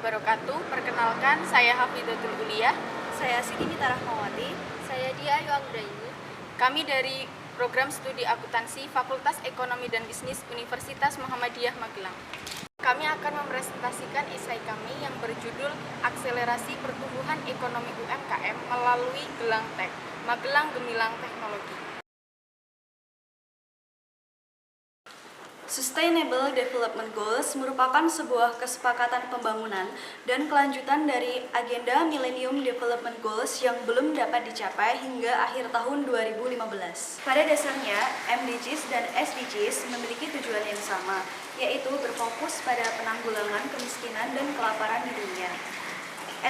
wabarakatuh. Perkenalkan, saya Hafidatul Uliah. Saya Siti Mita Rahmawati. Saya Dia Ayu Anggraini. Kami dari Program Studi Akuntansi Fakultas Ekonomi dan Bisnis Universitas Muhammadiyah Magelang. Kami akan mempresentasikan esai kami yang berjudul Akselerasi Pertumbuhan Ekonomi UMKM melalui Gelang Tech, Magelang Gemilang Teknologi. Sustainable Development Goals merupakan sebuah kesepakatan pembangunan dan kelanjutan dari Agenda Millennium Development Goals yang belum dapat dicapai hingga akhir tahun 2015. Pada dasarnya, MDGs dan SDGs memiliki tujuan yang sama, yaitu berfokus pada penanggulangan kemiskinan dan kelaparan di dunia.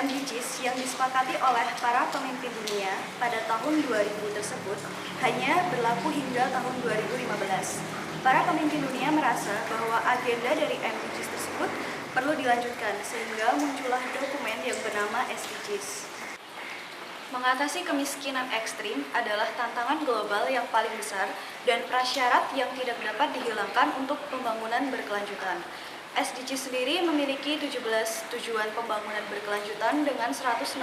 MDGs yang disepakati oleh para pemimpin dunia pada tahun 2000 tersebut hanya berlaku hingga tahun 2015. Para pemimpin dunia merasa bahwa agenda dari MDGs tersebut perlu dilanjutkan sehingga muncullah dokumen yang bernama SDGs. Mengatasi kemiskinan ekstrim adalah tantangan global yang paling besar dan prasyarat yang tidak dapat dihilangkan untuk pembangunan berkelanjutan. SDGs sendiri memiliki 17 tujuan pembangunan berkelanjutan dengan 169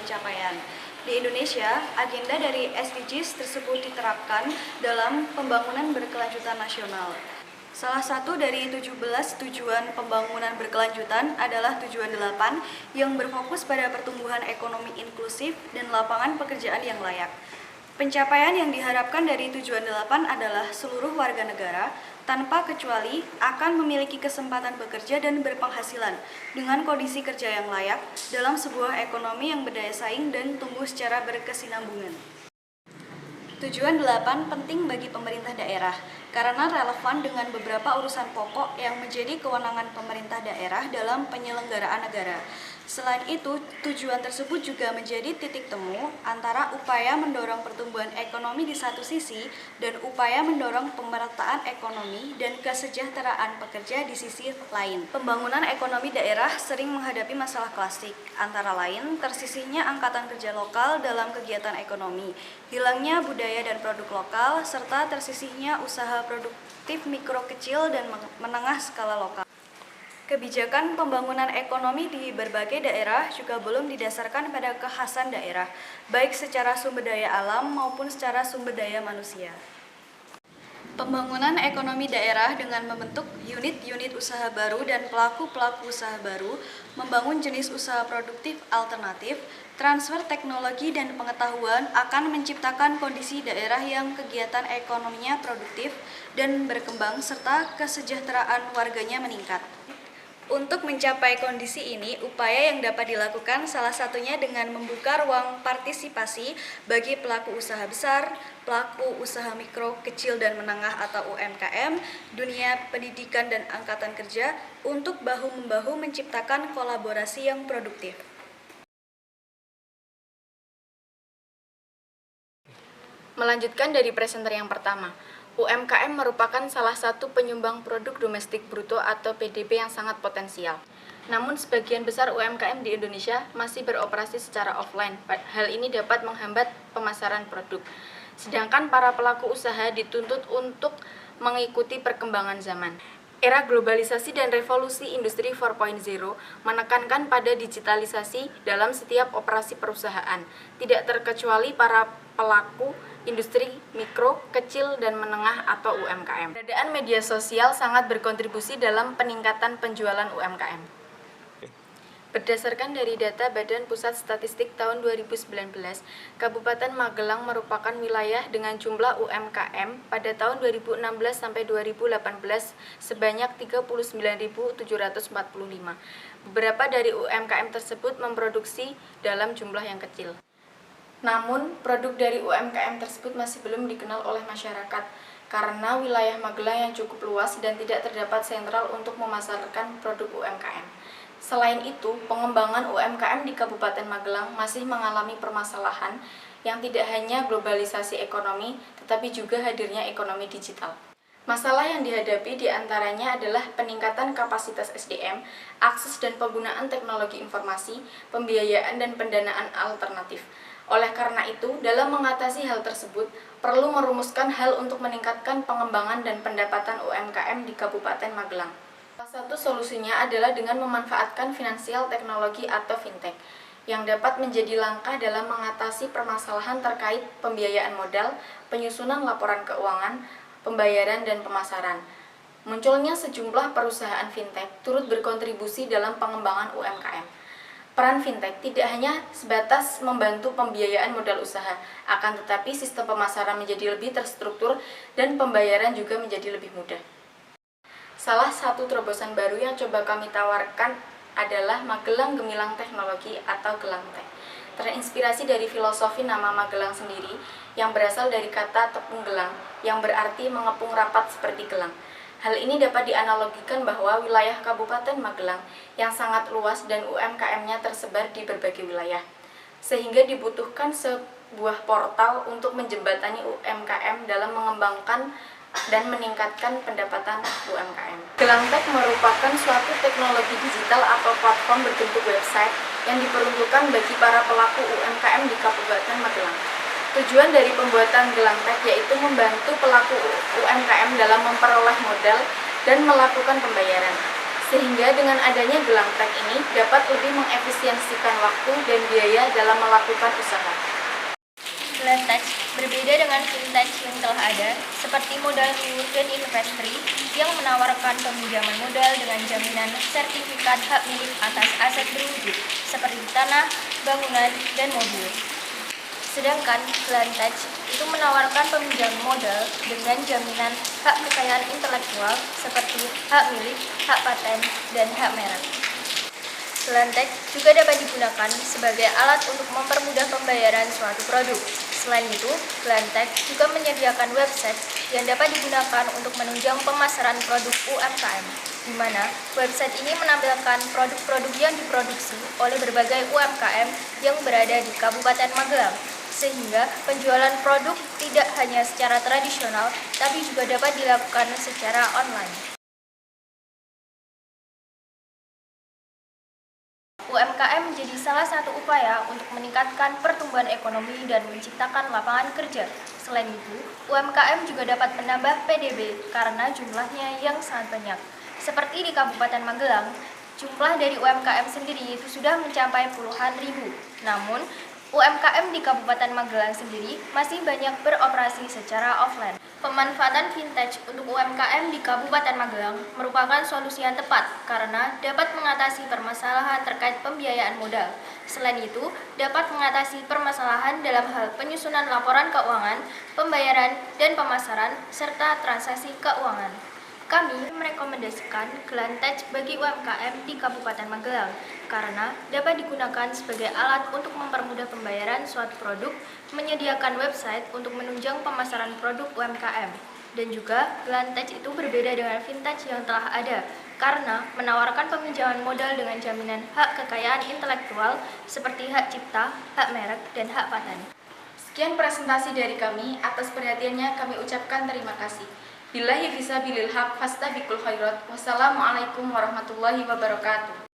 capaian. Di Indonesia, agenda dari SDGs tersebut diterapkan dalam pembangunan berkelanjutan nasional. Salah satu dari 17 tujuan pembangunan berkelanjutan adalah tujuan 8 yang berfokus pada pertumbuhan ekonomi inklusif dan lapangan pekerjaan yang layak. Pencapaian yang diharapkan dari tujuan 8 adalah seluruh warga negara tanpa kecuali akan memiliki kesempatan bekerja dan berpenghasilan dengan kondisi kerja yang layak dalam sebuah ekonomi yang berdaya saing dan tumbuh secara berkesinambungan. Tujuan 8 penting bagi pemerintah daerah karena relevan dengan beberapa urusan pokok yang menjadi kewenangan pemerintah daerah dalam penyelenggaraan negara. Selain itu, tujuan tersebut juga menjadi titik temu antara upaya mendorong pertumbuhan ekonomi di satu sisi dan upaya mendorong pemerataan ekonomi dan kesejahteraan pekerja di sisi lain. Pembangunan ekonomi daerah sering menghadapi masalah klasik, antara lain tersisihnya angkatan kerja lokal dalam kegiatan ekonomi, hilangnya budaya dan produk lokal, serta tersisihnya usaha produktif mikro kecil dan menengah skala lokal. Kebijakan pembangunan ekonomi di berbagai daerah juga belum didasarkan pada kekhasan daerah, baik secara sumber daya alam maupun secara sumber daya manusia. Pembangunan ekonomi daerah dengan membentuk unit-unit usaha baru dan pelaku-pelaku usaha baru, membangun jenis usaha produktif alternatif, transfer teknologi dan pengetahuan akan menciptakan kondisi daerah yang kegiatan ekonominya produktif dan berkembang serta kesejahteraan warganya meningkat. Untuk mencapai kondisi ini, upaya yang dapat dilakukan salah satunya dengan membuka ruang partisipasi bagi pelaku usaha besar, pelaku usaha mikro, kecil, dan menengah atau UMKM, dunia pendidikan dan angkatan kerja untuk bahu-membahu menciptakan kolaborasi yang produktif. Melanjutkan dari presenter yang pertama, UMKM merupakan salah satu penyumbang produk domestik bruto atau PDB yang sangat potensial. Namun sebagian besar UMKM di Indonesia masih beroperasi secara offline. Hal ini dapat menghambat pemasaran produk. Sedangkan para pelaku usaha dituntut untuk mengikuti perkembangan zaman. Era globalisasi dan revolusi industri 4.0 menekankan pada digitalisasi dalam setiap operasi perusahaan, tidak terkecuali para pelaku industri mikro, kecil, dan menengah atau UMKM. Keberadaan media sosial sangat berkontribusi dalam peningkatan penjualan UMKM. Berdasarkan dari data Badan Pusat Statistik tahun 2019, Kabupaten Magelang merupakan wilayah dengan jumlah UMKM pada tahun 2016 sampai 2018 sebanyak 39.745. Beberapa dari UMKM tersebut memproduksi dalam jumlah yang kecil. Namun, produk dari UMKM tersebut masih belum dikenal oleh masyarakat karena wilayah Magelang yang cukup luas dan tidak terdapat sentral untuk memasarkan produk UMKM. Selain itu, pengembangan UMKM di Kabupaten Magelang masih mengalami permasalahan yang tidak hanya globalisasi ekonomi, tetapi juga hadirnya ekonomi digital. Masalah yang dihadapi diantaranya adalah peningkatan kapasitas SDM, akses dan penggunaan teknologi informasi, pembiayaan dan pendanaan alternatif. Oleh karena itu, dalam mengatasi hal tersebut, perlu merumuskan hal untuk meningkatkan pengembangan dan pendapatan UMKM di Kabupaten Magelang. Salah satu solusinya adalah dengan memanfaatkan finansial teknologi atau fintech yang dapat menjadi langkah dalam mengatasi permasalahan terkait pembiayaan modal, penyusunan laporan keuangan, pembayaran, dan pemasaran. Munculnya sejumlah perusahaan fintech turut berkontribusi dalam pengembangan UMKM. Peran fintech tidak hanya sebatas membantu pembiayaan modal usaha, akan tetapi sistem pemasaran menjadi lebih terstruktur dan pembayaran juga menjadi lebih mudah. Salah satu terobosan baru yang coba kami tawarkan adalah Magelang Gemilang Teknologi atau Gelangtech. Terinspirasi dari filosofi nama Magelang sendiri yang berasal dari kata tepung gelang yang berarti mengepung rapat seperti gelang. Hal ini dapat dianalogikan bahwa wilayah Kabupaten Magelang yang sangat luas dan UMKM-nya tersebar di berbagai wilayah, sehingga dibutuhkan sebuah portal untuk menjembatani UMKM dalam mengembangkan dan meningkatkan pendapatan UMKM. Gelangtech merupakan suatu teknologi digital atau platform berbentuk website yang diperuntukkan bagi para pelaku UMKM di Kabupaten Magelang. Tujuan dari pembuatan Gelangtech yaitu membantu pelaku UMKM dalam memperoleh modal dan melakukan pembayaran. Sehingga dengan adanya Gelangtech ini dapat lebih mengefisiensikan waktu dan biaya dalam melakukan usaha. Gelangtech berbeda dengan fintech yang telah ada, seperti Modal New dan Investri yang menawarkan peminjaman modal dengan jaminan sertifikat hak milik atas aset berwujud, seperti tanah, bangunan, dan mobil. Sedangkan Gelangtech itu menawarkan peminjaman modal dengan jaminan hak kekayaan intelektual, seperti hak milik, hak paten, dan hak merek. Gelangtech juga dapat digunakan sebagai alat untuk mempermudah pembayaran suatu produk. Selain itu, Gelangtech juga menyediakan website yang dapat digunakan untuk menunjang pemasaran produk UMKM, di mana website ini menampilkan produk-produk yang diproduksi oleh berbagai UMKM yang berada di Kabupaten Magelang, sehingga penjualan produk tidak hanya secara tradisional, tapi juga dapat dilakukan secara online. UMKM menjadi salah satu upaya untuk meningkatkan pertumbuhan ekonomi dan menciptakan lapangan kerja. Selain itu, UMKM juga dapat menambah PDB karena jumlahnya yang sangat banyak. Seperti di Kabupaten Magelang, jumlah dari UMKM sendiri itu sudah mencapai puluhan ribu. Namun, UMKM di Kabupaten Magelang sendiri masih banyak beroperasi secara offline. Pemanfaatan fintech untuk UMKM di Kabupaten Magelang merupakan solusi yang tepat karena dapat mengatasi permasalahan terkait pembiayaan modal. Selain itu, dapat mengatasi permasalahan dalam hal penyusunan laporan keuangan, pembayaran, dan pemasaran, serta transaksi keuangan. Kami merekomendasikan Gelangtech bagi UMKM di Kabupaten Magelang karena dapat digunakan sebagai alat untuk mempermudah pembayaran suatu produk, menyediakan website untuk menunjang pemasaran produk UMKM, dan juga Gelangtech itu berbeda dengan fintech yang telah ada karena menawarkan peminjaman modal dengan jaminan hak kekayaan intelektual seperti hak cipta, hak merek, dan hak paten. Sekian presentasi dari kami, atas perhatiannya kami ucapkan terima kasih. Billahi fisabilil haq fastabiqul khairat. Wassalamualaikum warahmatullahi wabarakatuh.